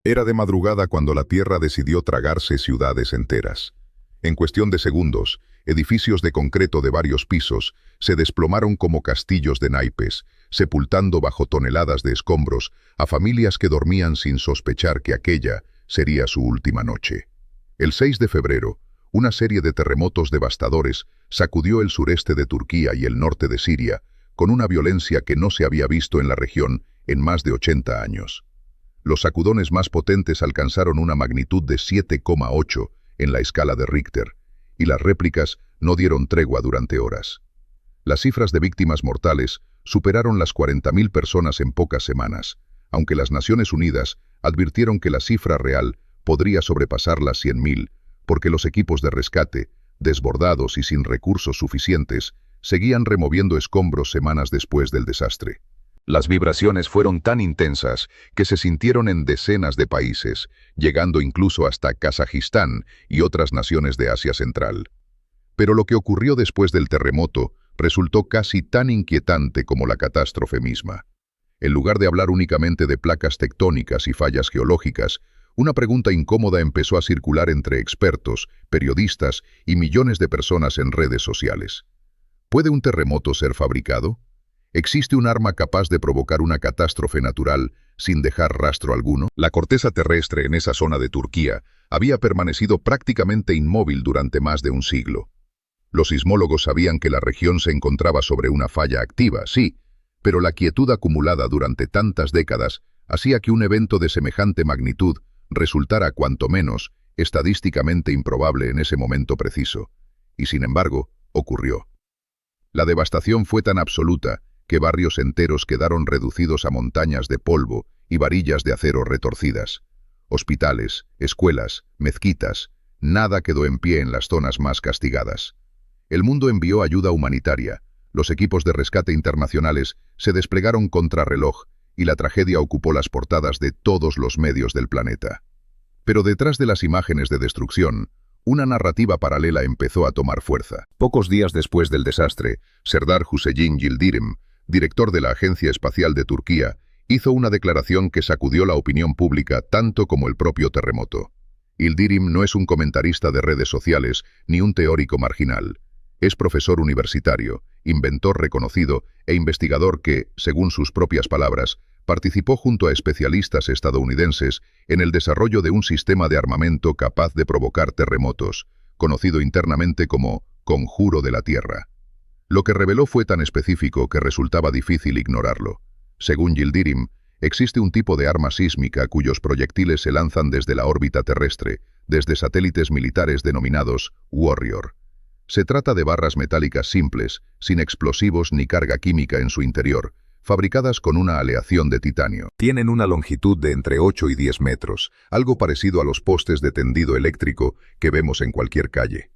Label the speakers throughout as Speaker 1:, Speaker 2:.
Speaker 1: Era de madrugada cuando la Tierra decidió tragarse ciudades enteras. En cuestión de segundos, edificios de concreto de varios pisos se desplomaron como castillos de naipes, sepultando bajo toneladas de escombros a familias que dormían sin sospechar que aquella sería su última noche. El 6 de febrero, una serie de terremotos devastadores sacudió el sureste de Turquía y el norte de Siria, con una violencia que no se había visto en la región en más de 80 años. Los sacudones más potentes alcanzaron una magnitud de 7,8 en la escala de Richter, y las réplicas no dieron tregua durante horas. Las cifras de víctimas mortales superaron las 40.000 personas en pocas semanas, aunque las Naciones Unidas advirtieron que la cifra real podría sobrepasar las 100.000, porque los equipos de rescate, desbordados y sin recursos suficientes, seguían removiendo escombros semanas después del desastre. Las vibraciones fueron tan intensas que se sintieron en decenas de países, llegando incluso hasta Kazajistán y otras naciones de Asia Central. Pero lo que ocurrió después del terremoto resultó casi tan inquietante como la catástrofe misma. En lugar de hablar únicamente de placas tectónicas y fallas geológicas, una pregunta incómoda empezó a circular entre expertos, periodistas y millones de personas en redes sociales. ¿Puede un terremoto ser fabricado? ¿Existe un arma capaz de provocar una catástrofe natural sin dejar rastro alguno? La corteza terrestre en esa zona de Turquía había permanecido prácticamente inmóvil durante más de un siglo. Los sismólogos sabían que la región se encontraba sobre una falla activa, sí, pero la quietud acumulada durante tantas décadas hacía que un evento de semejante magnitud resultara cuanto menos estadísticamente improbable en ese momento preciso. Y sin embargo, ocurrió. La devastación fue tan absoluta que barrios enteros quedaron reducidos a montañas de polvo y varillas de acero retorcidas. Hospitales, escuelas, mezquitas, nada quedó en pie en las zonas más castigadas. El mundo envió ayuda humanitaria, los equipos de rescate internacionales se desplegaron contrarreloj y la tragedia ocupó las portadas de todos los medios del planeta. Pero detrás de las imágenes de destrucción, una narrativa paralela empezó a tomar fuerza. Pocos días después del desastre, Serdar Hüseyin Yildirim, director de la Agencia Espacial de Turquía, hizo una declaración que sacudió la opinión pública tanto como el propio terremoto. Yildirim no es un comentarista de redes sociales ni un teórico marginal. Es profesor universitario, inventor reconocido e investigador que, según sus propias palabras, participó junto a especialistas estadounidenses en el desarrollo de un sistema de armamento capaz de provocar terremotos, conocido internamente como Conjuro de la Tierra. Lo que reveló fue tan específico que resultaba difícil ignorarlo. Según Yildirim, existe un tipo de arma sísmica cuyos proyectiles se lanzan desde la órbita terrestre, desde satélites militares denominados Warrior. Se trata de barras metálicas simples, sin explosivos ni carga química en su interior, fabricadas con una aleación de titanio. Tienen una longitud de entre 8 y 10 metros, algo parecido a los postes de tendido eléctrico que vemos en cualquier calle.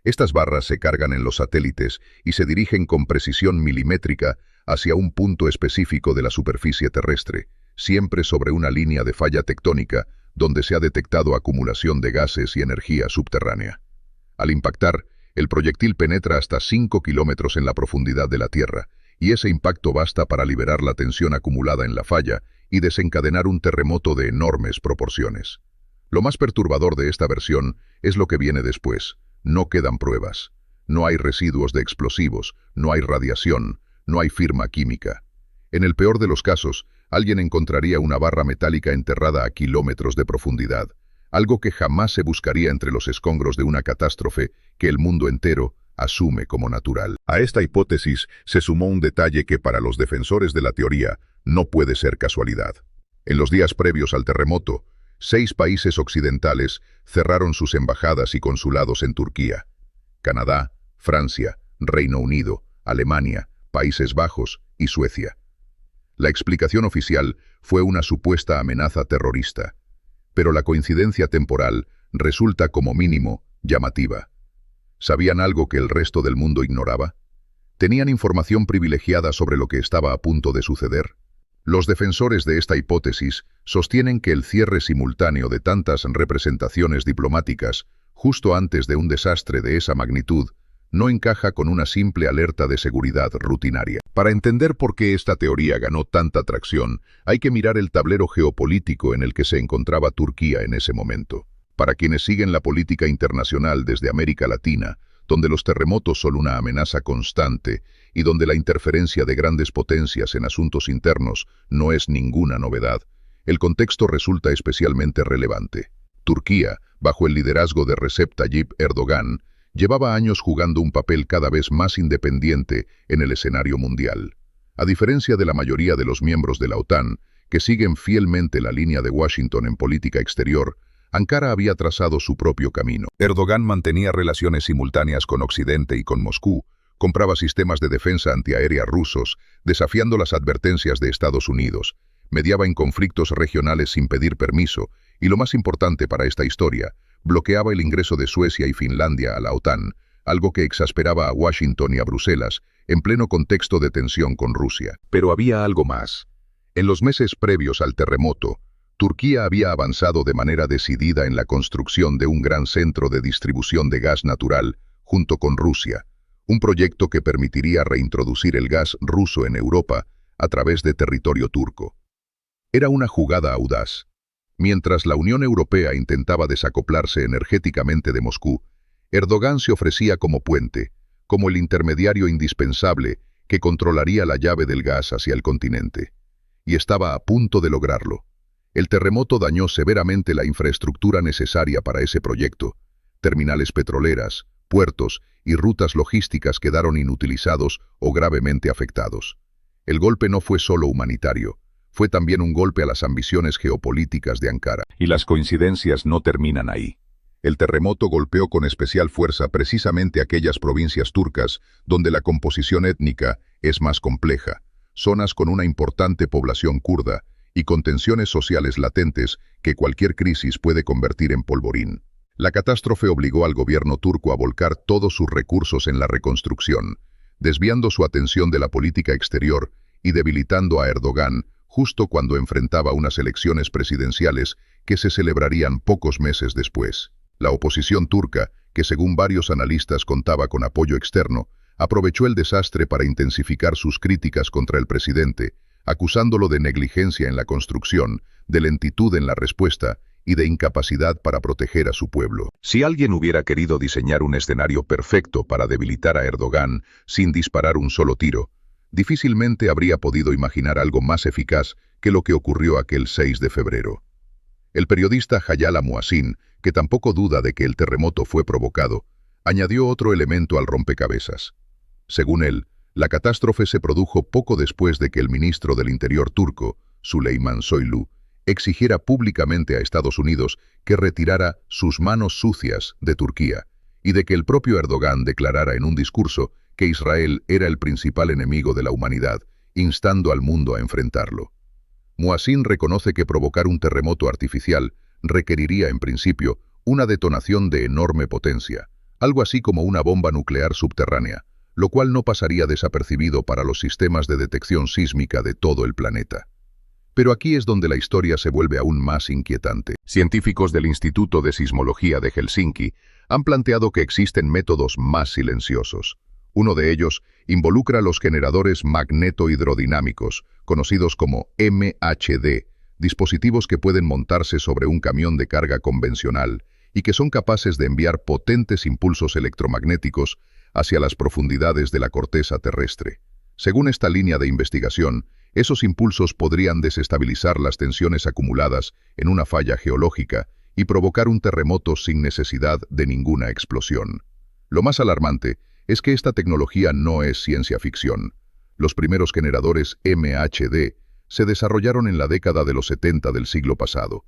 Speaker 1: Estas barras se cargan en los satélites y se dirigen con precisión milimétrica hacia un punto específico de la superficie terrestre, siempre sobre una línea de falla tectónica donde se ha detectado acumulación de gases y energía subterránea. Al impactar, el proyectil penetra hasta 5 kilómetros en la profundidad de la Tierra, y ese impacto basta para liberar la tensión acumulada en la falla y desencadenar un terremoto de enormes proporciones. Lo más perturbador de esta versión es lo que viene después. No quedan pruebas. No hay residuos de explosivos, no hay radiación, no hay firma química. En el peor de los casos, alguien encontraría una barra metálica enterrada a kilómetros de profundidad, algo que jamás se buscaría entre los escombros de una catástrofe que el mundo entero asume como natural. A esta hipótesis se sumó un detalle que para los defensores de la teoría no puede ser casualidad. En los días previos al terremoto, 6 países occidentales cerraron sus embajadas y consulados en Turquía: Canadá, Francia, Reino Unido, Alemania, Países Bajos y Suecia. La explicación oficial fue una supuesta amenaza terrorista, pero la coincidencia temporal resulta como mínimo llamativa. ¿Sabían algo que el resto del mundo ignoraba? ¿Tenían información privilegiada sobre lo que estaba a punto de suceder? Los defensores de esta hipótesis sostienen que el cierre simultáneo de tantas representaciones diplomáticas justo antes de un desastre de esa magnitud no encaja con una simple alerta de seguridad rutinaria. Para entender por qué esta teoría ganó tanta tracción, hay que mirar el tablero geopolítico en el que se encontraba Turquía en ese momento. Para quienes siguen la política internacional desde América Latina, donde los terremotos son una amenaza constante y donde la interferencia de grandes potencias en asuntos internos no es ninguna novedad, el contexto resulta especialmente relevante. Turquía, bajo el liderazgo de Recep Tayyip Erdogan, llevaba años jugando un papel cada vez más independiente en el escenario mundial. A diferencia de la mayoría de los miembros de la OTAN, que siguen fielmente la línea de Washington en política exterior, Ankara había trazado su propio camino. Erdogan mantenía relaciones simultáneas con Occidente y con Moscú, compraba sistemas de defensa antiaérea rusos, desafiando las advertencias de Estados Unidos, mediaba en conflictos regionales sin pedir permiso, y lo más importante para esta historia, bloqueaba el ingreso de Suecia y Finlandia a la OTAN, algo que exasperaba a Washington y a Bruselas, en pleno contexto de tensión con Rusia. Pero había algo más. En los meses previos al terremoto, Turquía había avanzado de manera decidida en la construcción de un gran centro de distribución de gas natural, junto con Rusia, un proyecto que permitiría reintroducir el gas ruso en Europa a través de territorio turco. Era una jugada audaz. Mientras la Unión Europea intentaba desacoplarse energéticamente de Moscú, Erdogan se ofrecía como puente, como el intermediario indispensable que controlaría la llave del gas hacia el continente. Y estaba a punto de lograrlo. El terremoto dañó severamente la infraestructura necesaria para ese proyecto. Terminales petroleras, puertos y rutas logísticas quedaron inutilizados o gravemente afectados. El golpe no fue solo humanitario, fue también un golpe a las ambiciones geopolíticas de Ankara. Y las coincidencias no terminan ahí. El terremoto golpeó con especial fuerza precisamente aquellas provincias turcas donde la composición étnica es más compleja, zonas con una importante población kurda y con tensiones sociales latentes que cualquier crisis puede convertir en polvorín. La catástrofe obligó al gobierno turco a volcar todos sus recursos en la reconstrucción, desviando su atención de la política exterior y debilitando a Erdogan justo cuando enfrentaba unas elecciones presidenciales que se celebrarían pocos meses después. La oposición turca, que según varios analistas contaba con apoyo externo, aprovechó el desastre para intensificar sus críticas contra el presidente, acusándolo de negligencia en la construcción, de lentitud en la respuesta y de incapacidad para proteger a su pueblo. Si alguien hubiera querido diseñar un escenario perfecto para debilitar a Erdogan sin disparar un solo tiro, difícilmente habría podido imaginar algo más eficaz que lo que ocurrió aquel 6 de febrero. El periodista Hayala Muasin, que tampoco duda de que el terremoto fue provocado, añadió otro elemento al rompecabezas. Según él, la catástrofe se produjo poco después de que el ministro del Interior turco, Süleyman Soylu, exigiera públicamente a Estados Unidos que retirara sus manos sucias de Turquía y de que el propio Erdogan declarara en un discurso que Israel era el principal enemigo de la humanidad, instando al mundo a enfrentarlo. Muasin reconoce que provocar un terremoto artificial requeriría en principio una detonación de enorme potencia, algo así como una bomba nuclear subterránea, lo cual no pasaría desapercibido para los sistemas de detección sísmica de todo el planeta. Pero aquí es donde la historia se vuelve aún más inquietante. Científicos del Instituto de Sismología de Helsinki han planteado que existen métodos más silenciosos. Uno de ellos involucra los generadores magneto-hidrodinámicos, conocidos como MHD, dispositivos que pueden montarse sobre un camión de carga convencional y que son capaces de enviar potentes impulsos electromagnéticos hacia las profundidades de la corteza terrestre. Según esta línea de investigación, esos impulsos podrían desestabilizar las tensiones acumuladas en una falla geológica y provocar un terremoto sin necesidad de ninguna explosión. Lo más alarmante es que esta tecnología no es ciencia ficción. Los primeros generadores MHD se desarrollaron en la década de los 70 del siglo pasado.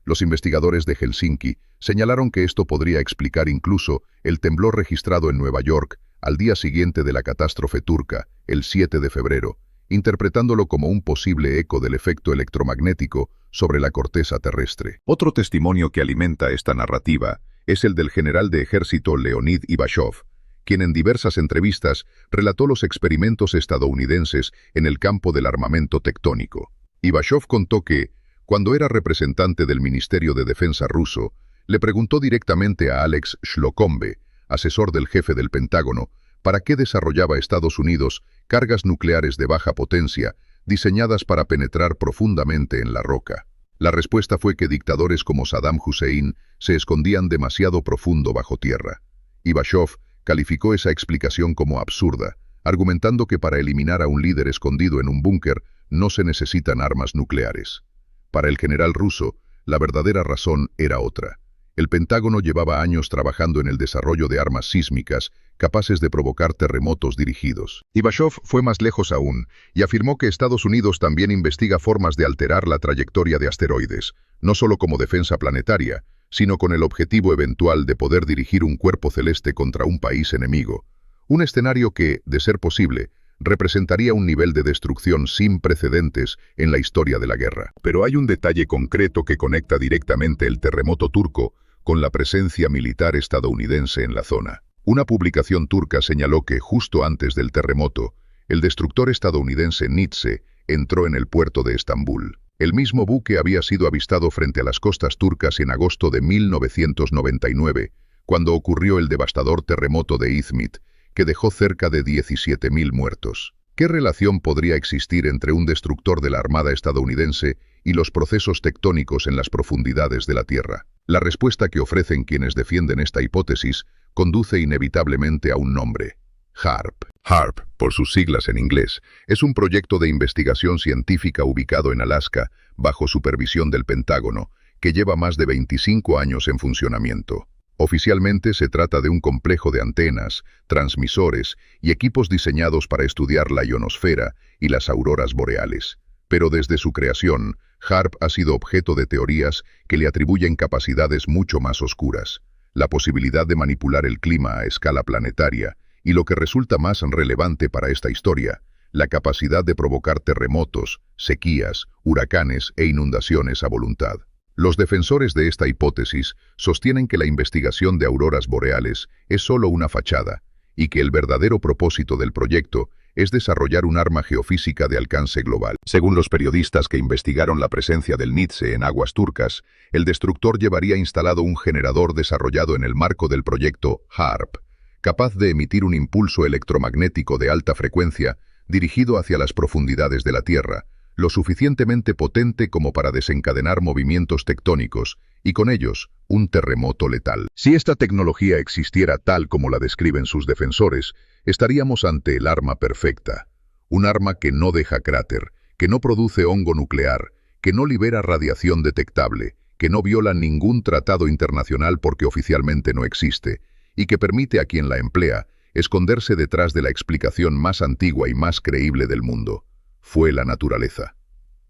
Speaker 1: Los investigadores de Helsinki señalaron que esto podría explicar incluso el temblor registrado en Nueva York al día siguiente de la catástrofe turca, el 7 de febrero, interpretándolo como un posible eco del efecto electromagnético sobre la corteza terrestre. Otro testimonio que alimenta esta narrativa es el del general de ejército Leonid Ivashov, quien en diversas entrevistas relató los experimentos estadounidenses en el campo del armamento tectónico. Ivashov contó que, cuando era representante del Ministerio de Defensa ruso, le preguntó directamente a Alex Shlokombe, asesor del jefe del Pentágono, ¿Para qué desarrollaba Estados Unidos cargas nucleares de baja potencia diseñadas para penetrar profundamente en la roca? La respuesta fue que dictadores como Saddam Hussein se escondían demasiado profundo bajo tierra. Ivashov calificó esa explicación como absurda, argumentando que para eliminar a un líder escondido en un búnker no se necesitan armas nucleares. Para el general ruso, la verdadera razón era otra. El Pentágono llevaba años trabajando en el desarrollo de armas sísmicas capaces de provocar terremotos dirigidos. Ivashov fue más lejos aún y afirmó que Estados Unidos también investiga formas de alterar la trayectoria de asteroides, no solo como defensa planetaria, sino con el objetivo eventual de poder dirigir un cuerpo celeste contra un país enemigo. Un escenario que, de ser posible, representaría un nivel de destrucción sin precedentes en la historia de la guerra. Pero hay un detalle concreto que conecta directamente el terremoto turco con la presencia militar estadounidense en la zona. Una publicación turca señaló que, justo antes del terremoto, el destructor estadounidense Nietzsche entró en el puerto de Estambul. El mismo buque había sido avistado frente a las costas turcas en agosto de 1999, cuando ocurrió el devastador terremoto de Izmit, que dejó cerca de 17.000 muertos. ¿Qué relación podría existir entre un destructor de la Armada estadounidense y los procesos tectónicos en las profundidades de la Tierra? La respuesta que ofrecen quienes defienden esta hipótesis conduce inevitablemente a un nombre: HAARP. HAARP, por sus siglas en inglés, es un proyecto de investigación científica ubicado en Alaska, bajo supervisión del Pentágono, que lleva más de 25 años en funcionamiento. Oficialmente se trata de un complejo de antenas, transmisores y equipos diseñados para estudiar la ionosfera y las auroras boreales. Pero desde su creación, HAARP ha sido objeto de teorías que le atribuyen capacidades mucho más oscuras. La posibilidad de manipular el clima a escala planetaria y, lo que resulta más relevante para esta historia, la capacidad de provocar terremotos, sequías, huracanes e inundaciones a voluntad. Los defensores de esta hipótesis sostienen que la investigación de auroras boreales es solo una fachada y que el verdadero propósito del proyecto es desarrollar un arma geofísica de alcance global. Según los periodistas que investigaron la presencia del Nietzsche en aguas turcas, el destructor llevaría instalado un generador desarrollado en el marco del proyecto HAARP, capaz de emitir un impulso electromagnético de alta frecuencia dirigido hacia las profundidades de la Tierra, lo suficientemente potente como para desencadenar movimientos tectónicos y con ellos un terremoto letal. Si esta tecnología existiera tal como la describen sus defensores, estaríamos ante el arma perfecta. Un arma que no deja cráter, que no produce hongo nuclear, que no libera radiación detectable, que no viola ningún tratado internacional porque oficialmente no existe, y que permite a quien la emplea esconderse detrás de la explicación más antigua y más creíble del mundo. Fue la naturaleza.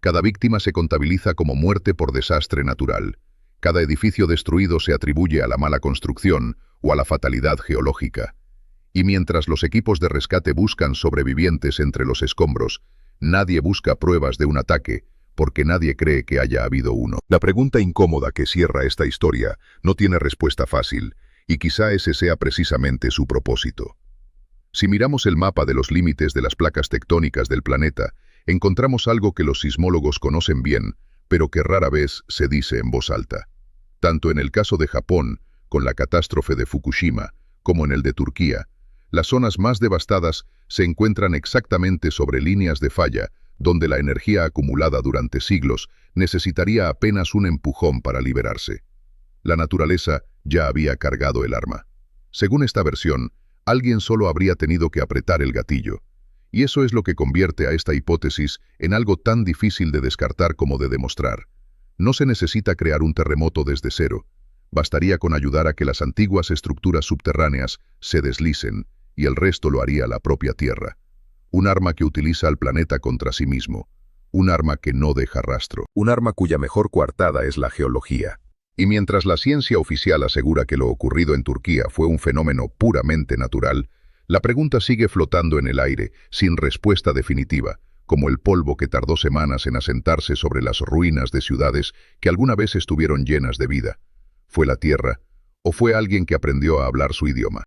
Speaker 1: Cada víctima se contabiliza como muerte por desastre natural. Cada edificio destruido se atribuye a la mala construcción o a la fatalidad geológica. Y mientras los equipos de rescate buscan sobrevivientes entre los escombros, nadie busca pruebas de un ataque, porque nadie cree que haya habido uno. La pregunta incómoda que cierra esta historia no tiene respuesta fácil, y quizá ese sea precisamente su propósito. Si miramos el mapa de los límites de las placas tectónicas del planeta, encontramos algo que los sismólogos conocen bien, pero que rara vez se dice en voz alta. Tanto en el caso de Japón, con la catástrofe de Fukushima, como en el de Turquía, las zonas más devastadas se encuentran exactamente sobre líneas de falla, donde la energía acumulada durante siglos necesitaría apenas un empujón para liberarse. La naturaleza ya había cargado el arma. Según esta versión, alguien solo habría tenido que apretar el gatillo. Y eso es lo que convierte a esta hipótesis en algo tan difícil de descartar como de demostrar. No se necesita crear un terremoto desde cero. Bastaría con ayudar a que las antiguas estructuras subterráneas se deslicen, y el resto lo haría la propia Tierra. Un arma que utiliza al planeta contra sí mismo. Un arma que no deja rastro. Un arma cuya mejor coartada es la geología. Y mientras la ciencia oficial asegura que lo ocurrido en Turquía fue un fenómeno puramente natural, la pregunta sigue flotando en el aire, sin respuesta definitiva, como el polvo que tardó semanas en asentarse sobre las ruinas de ciudades que alguna vez estuvieron llenas de vida. ¿Fue la Tierra? ¿O fue alguien que aprendió a hablar su idioma?